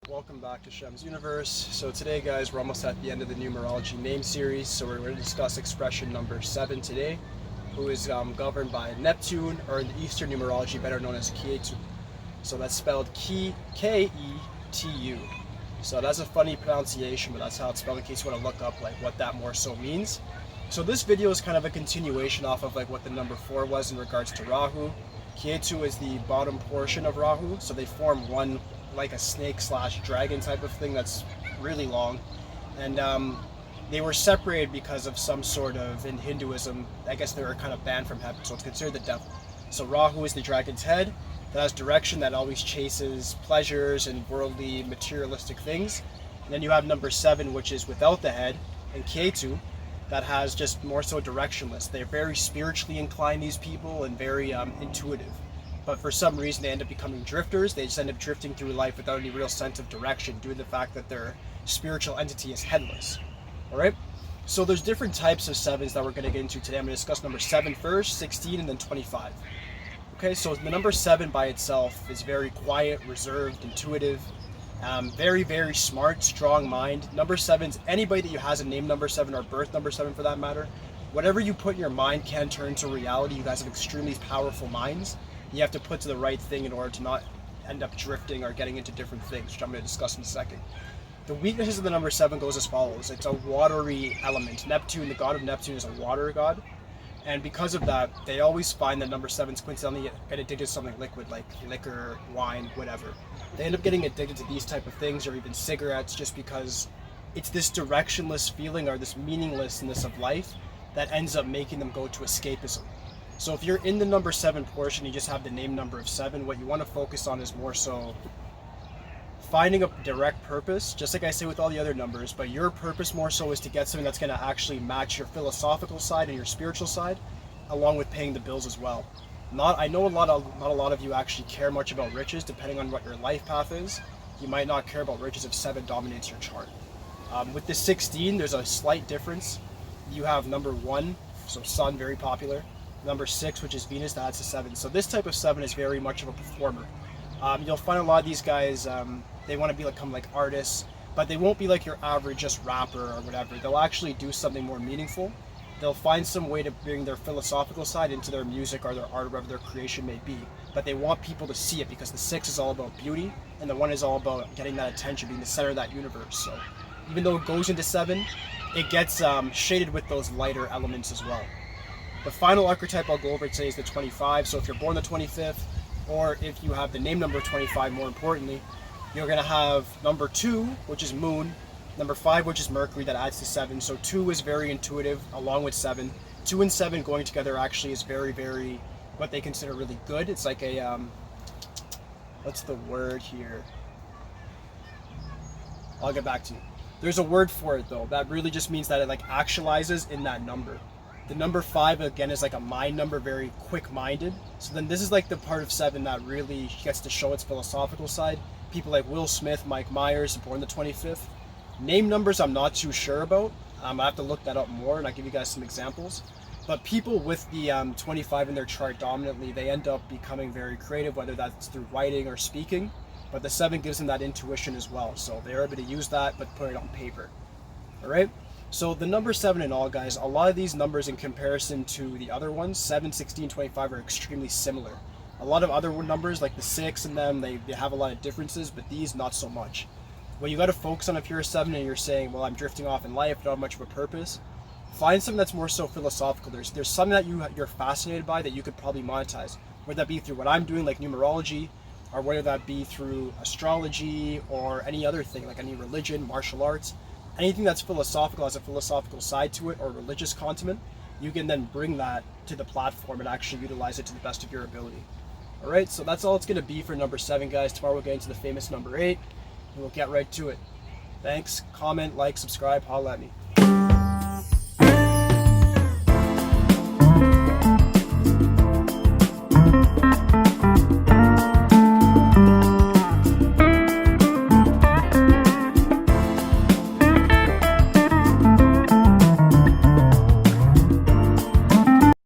Welcome back to Shem's Universe. So today, guys, we're almost at the end of the numerology name series. So we're going to discuss expression number 7 today, who is governed by Neptune, or in the Eastern numerology, better known as Ketu. So that's spelled K-E-T-U. So that's a funny pronunciation, but that's how it's spelled in case you want to look up like what that more so means. So this video is kind of a continuation off of like what the number 4 was in regards to Rahu. Ketu is the bottom portion of Rahu, so they form one like a snake slash dragon type of thing that's really long, and they were separated because of some sort of, in Hinduism, I guess they were kind of banned from heaven, so it's considered the devil. So Rahu is the dragon's head that has direction, that always chases pleasures and worldly materialistic things. And then you have number 7, which is without the head, and Ketu, that has just more so directionless. They're very spiritually inclined, these people, and very intuitive. But for some reason they end up becoming drifters. They just end up drifting through life without any real sense of direction due to the fact that their spiritual entity is headless. Alright? So there's different types of 7s that we're going to get into today. I'm going to discuss number 7 first, 16, and then 25. Okay, so the number 7 by itself is very quiet, reserved, intuitive, very, very smart, strong mind. Number 7's, anybody that you has a name number 7 or birth number 7 for that matter, whatever you put in your mind can turn to reality. You guys have extremely powerful minds. You have to put to the right thing in order to not end up drifting or getting into different things, which I'm going to discuss in a second. The weaknesses of the number 7 goes as follows. It's a watery element. Neptune, the god of Neptune, is a water god. And because of that, they always find that number 7s coincidentally get addicted to something liquid, like liquor, wine, whatever. They end up getting addicted to these type of things, or even cigarettes, just because it's this directionless feeling or this meaninglessness of life that ends up making them go to escapism. So if you're in the number 7 portion, you just have the name number of 7, what you want to focus on is more so finding a direct purpose, just like I say with all the other numbers, but your purpose more so is to get something that's going to actually match your philosophical side and your spiritual side, along with paying the bills as well. I know not a lot of you actually care much about riches, depending on what your life path is. You might not care about riches if 7 dominates your chart. With the 16, there's a slight difference. You have number 1, so Sun, very popular. Number 6, which is Venus, that's a 7. So this type of 7 is very much of a performer. You'll find a lot of these guys, they want to become like artists, but they won't be like your average just rapper or whatever. They'll actually do something more meaningful. They'll find some way to bring their philosophical side into their music or their art, whatever their creation may be. But they want people to see it, because the 6 is all about beauty, and the 1 is all about getting that attention, being the center of that universe. So even though it goes into 7, it gets shaded with those lighter elements as well. The final archetype I'll go over today is the 25. So if you're born the 25th, or if you have the name number 25, more importantly, you're going to have number 2, which is Moon, number 5, which is Mercury, that adds to 7. So 2 is very intuitive, along with 7. 2 and 7 going together actually is very, very, what they consider really good. It's like a, what's the word here? I'll get back to you. There's a word for it though, that really just means that it like actualizes in that number. The number 5 again is like a mind number, very quick-minded. So then this is like the part of 7 that really gets to show its philosophical side. People like Will Smith, Mike Myers, born the 25th. Name numbers I'm not too sure about. I have to look that up more, and I'll give you guys some examples. But people with the 25 in their chart dominantly, they end up becoming very creative, whether that's through writing or speaking. But the 7 gives them that intuition as well. So they're able to use that, but put it on paper. All right? So the number 7 in all, guys, a lot of these numbers in comparison to the other ones, 7, 16, 25, are extremely similar. A lot of other numbers, like the 6 in them, they have a lot of differences, but these not so much. What you got to focus on if you're a 7 and you're saying, well, I'm drifting off in life, don't have much of a purpose, find something that's more so philosophical. There's something that you're fascinated by that you could probably monetize, whether that be through what I'm doing, like numerology, or whether that be through astrology or any other thing, like any religion, martial arts. Anything that's philosophical, has a philosophical side to it, or religious content, you can then bring that to the platform and actually utilize it to the best of your ability. Alright, so that's all it's going to be for number 7, guys. Tomorrow we'll get into the famous number 8, and we'll get right to it. Thanks, comment, like, subscribe, holla at me.